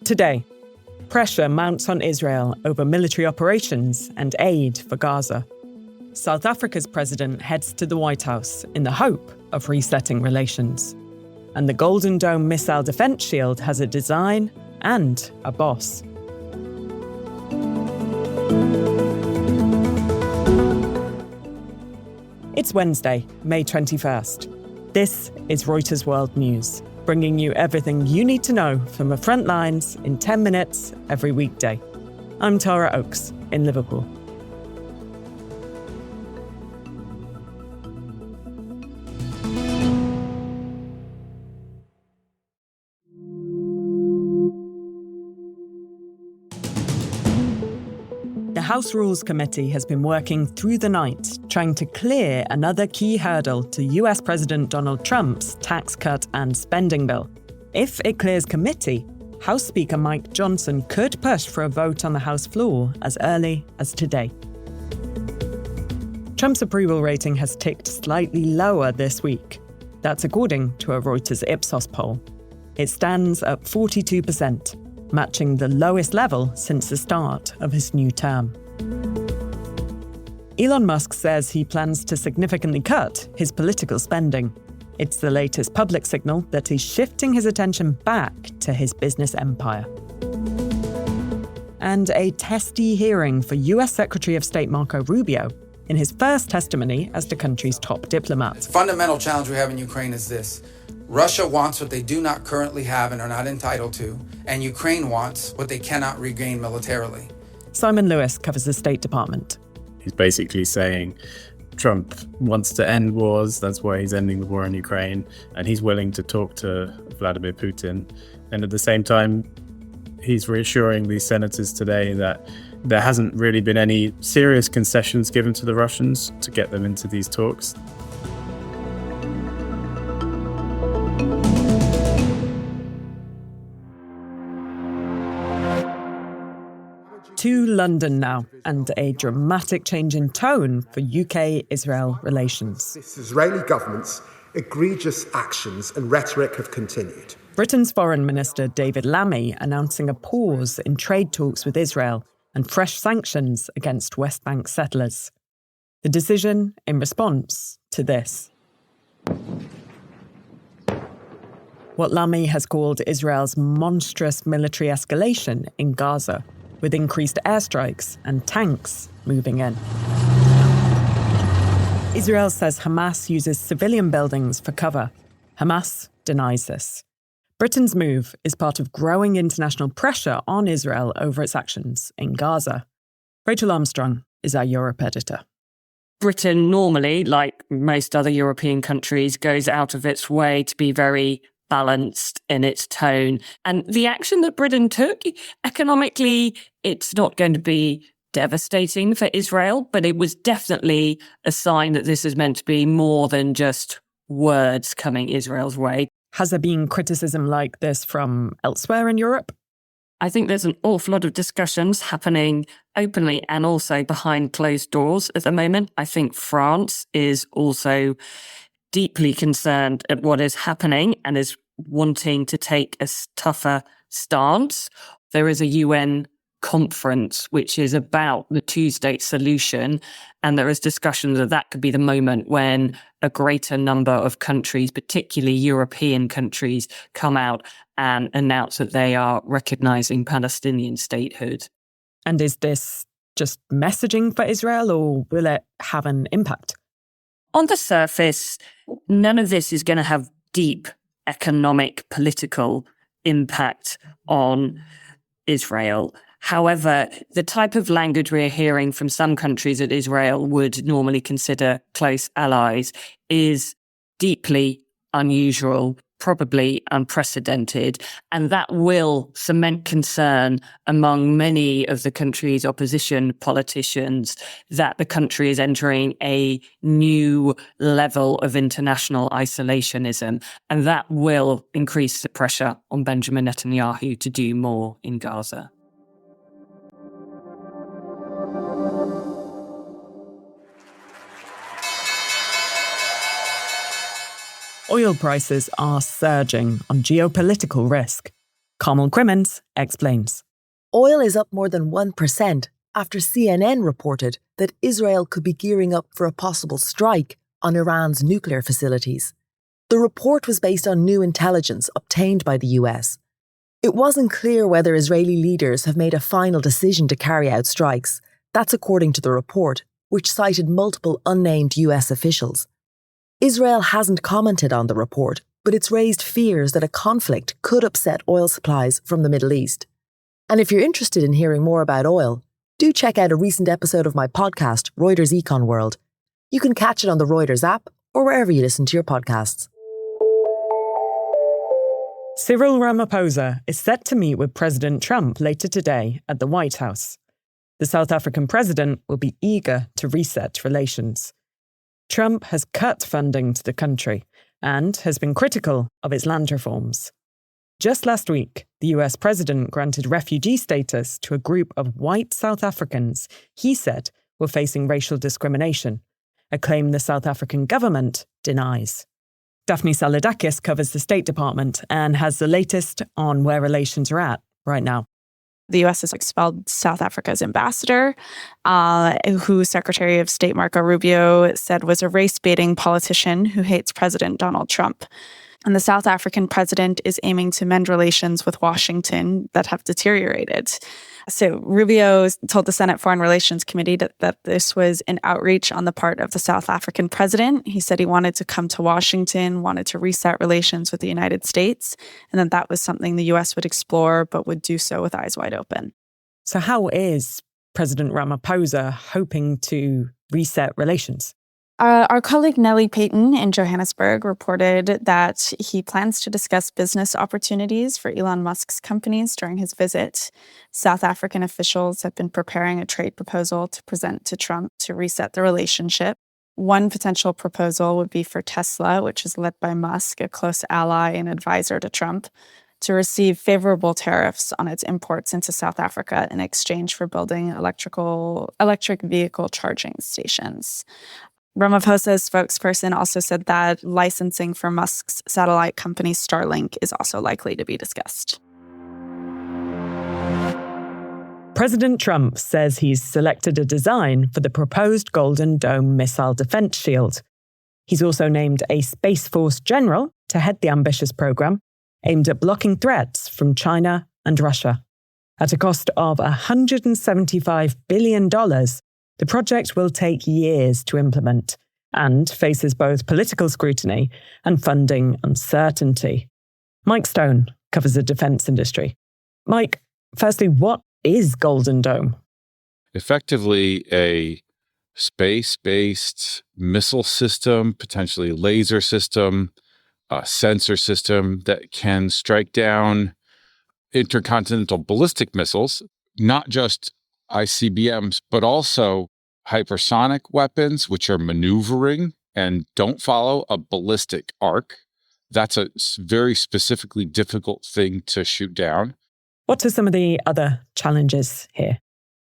Today, pressure mounts on Israel over military operations and aid for Gaza. South Africa's president heads to the White House in the hope of resetting relations. And the Golden Dome missile defense shield has a design and a boss. It's Wednesday, May 21st. This is Reuters World News, bringing you everything you need to know from the front lines in 10 minutes every weekday. I'm Tara Oakes in Liverpool. The House Rules Committee has been working through the night, trying to clear another key hurdle to US President Donald Trump's tax cut and spending bill. If it clears committee, House Speaker Mike Johnson could push for a vote on the House floor as early as today. Trump's approval rating has ticked slightly lower this week. That's according to a Reuters Ipsos poll. It stands at 42%. Matching the lowest level since the start of his new term. Elon Musk says he plans to significantly cut his political spending. It's the latest public signal that he's shifting his attention back to his business empire. And a testy hearing for US Secretary of State Marco Rubio in his first testimony as the country's top diplomat. The fundamental challenge we have in Ukraine is this. Russia wants what they do not currently have and are not entitled to, and Ukraine wants what they cannot regain militarily. Simon Lewis covers the State Department. He's basically saying Trump wants to end wars, that's why he's ending the war in Ukraine, and he's willing to talk to Vladimir Putin. And at the same time, he's reassuring these senators today that there hasn't really been any serious concessions given to the Russians to get them into these talks. To London now, and a dramatic change in tone for UK-Israel relations. This Israeli government's egregious actions and rhetoric have continued. Britain's Foreign Minister David Lammy announcing a pause in trade talks with Israel and fresh sanctions against West Bank settlers. The decision in response to this. What Lammy has called Israel's monstrous military escalation in Gaza, with increased airstrikes and tanks moving in. Israel says Hamas uses civilian buildings for cover. Hamas denies this. Britain's move is part of growing international pressure on Israel over its actions in Gaza. Rachel Armstrong is our Europe editor. Britain normally, like most other European countries, goes out of its way to be very balanced in its tone. And the action that Britain took, economically, it's not going to be devastating for Israel, but it was definitely a sign that this is meant to be more than just words coming Israel's way. Has there been criticism like this from elsewhere in Europe? I think there's an awful lot of discussions happening openly and also behind closed doors at the moment. I think France is also deeply concerned at what is happening and is wanting to take a tougher stance. There is a UN conference which is about the two-state solution, and there is discussion that that could be the moment when a greater number of countries, particularly European countries, come out and announce that they are recognizing Palestinian statehood. And is this just messaging for Israel, or will it have an impact? On the surface, none of this is going to have deep economic, political impact on Israel. However, the type of language we're hearing from some countries that Israel would normally consider close allies is deeply unusual, probably unprecedented, and that will cement concern among many of the country's opposition politicians that the country is entering a new level of international isolationism, and that will increase the pressure on Benjamin Netanyahu to do more in Gaza. Oil prices are surging on geopolitical risk. Kamal Crimmins explains. Oil is up more than 1% after CNN reported that Israel could be gearing up for a possible strike on Iran's nuclear facilities. The report was based on new intelligence obtained by the US. It wasn't clear whether Israeli leaders have made a final decision to carry out strikes. That's according to the report, which cited multiple unnamed US officials. Israel hasn't commented on the report, but it's raised fears that a conflict could upset oil supplies from the Middle East. And if you're interested in hearing more about oil, do check out a recent episode of my podcast, Reuters Econ World. You can catch it on the Reuters app or wherever you listen to your podcasts. Cyril Ramaphosa is set to meet with President Trump later today at the White House. The South African president will be eager to reset relations. Trump has cut funding to the country and has been critical of its land reforms. Just last week, the US president granted refugee status to a group of white South Africans he said were facing racial discrimination, a claim the South African government denies. Daphne Saladakis covers the State Department and has the latest on where relations are at right now. The U.S. has expelled South Africa's ambassador, who Secretary of State Marco Rubio said was a race-baiting politician who hates President Donald Trump. And the South African president is aiming to mend relations with Washington that have deteriorated. So Rubio told the Senate Foreign Relations Committee that this was an outreach on the part of the South African president. He said he wanted to come to Washington, wanted to reset relations with the United States, and that was something the U.S. would explore, but would do so with eyes wide open. So how is President Ramaphosa hoping to reset relations? Our colleague Nellie Payton in Johannesburg reported that he plans to discuss business opportunities for Elon Musk's companies during his visit. South African officials have been preparing a trade proposal to present to Trump to reset the relationship. One potential proposal would be for Tesla, which is led by Musk, a close ally and advisor to Trump, to receive favorable tariffs on its imports into South Africa in exchange for building electric vehicle charging stations. Ramaphosa's spokesperson also said that licensing for Musk's satellite company Starlink is also likely to be discussed. President Trump says he's selected a design for the proposed Golden Dome missile defense shield. He's also named a Space Force general to head the ambitious program, aimed at blocking threats from China and Russia. At a cost of $175 billion, the project will take years to implement and faces both political scrutiny and funding uncertainty. Mike Stone covers the defense industry. Mike, firstly, what is Golden Dome? Effectively a space-based missile system, potentially laser system, a sensor system that can strike down intercontinental ballistic missiles, not just ICBMs, but also hypersonic weapons, which are maneuvering and don't follow a ballistic arc. That's a very specifically difficult thing to shoot down. What are some of the other challenges here?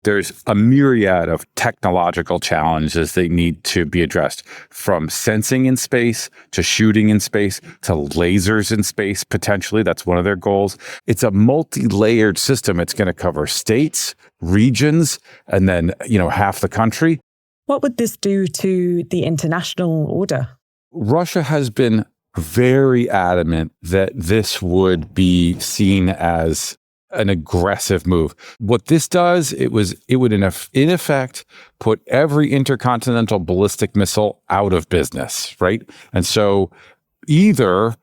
There's a myriad of technological challenges that need to be addressed, from sensing in space to shooting in space to lasers in space, potentially. That's one of their goals. It's a multi-layered system. It's going to cover states, regions, and then, half the country. What would this do to the international order? Russia has been very adamant that this would be seen as an aggressive move. What this does, it would in effect put every intercontinental ballistic missile out of business, right? And so either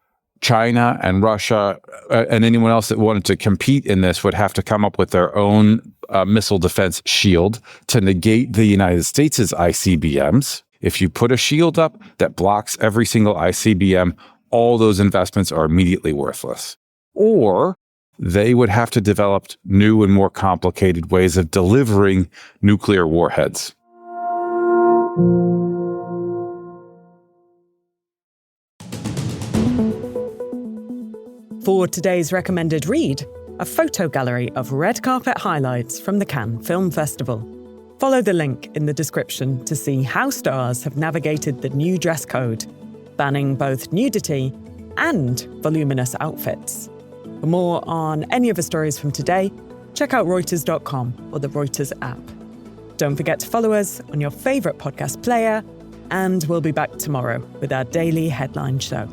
China and Russia and anyone else that wanted to compete in this would have to come up with their own missile defense shield to negate the United States' ICBMs. If you put a shield up that blocks every single ICBM, all those investments are immediately worthless. Or they would have to develop new and more complicated ways of delivering nuclear warheads. For today's recommended read, a photo gallery of red carpet highlights from the Cannes Film Festival. Follow the link in the description to see how stars have navigated the new dress code, banning both nudity and voluminous outfits. For more on any of the stories from today, check out Reuters.com or the Reuters app. Don't forget to follow us on your favourite podcast player, and we'll be back tomorrow with our daily headline show.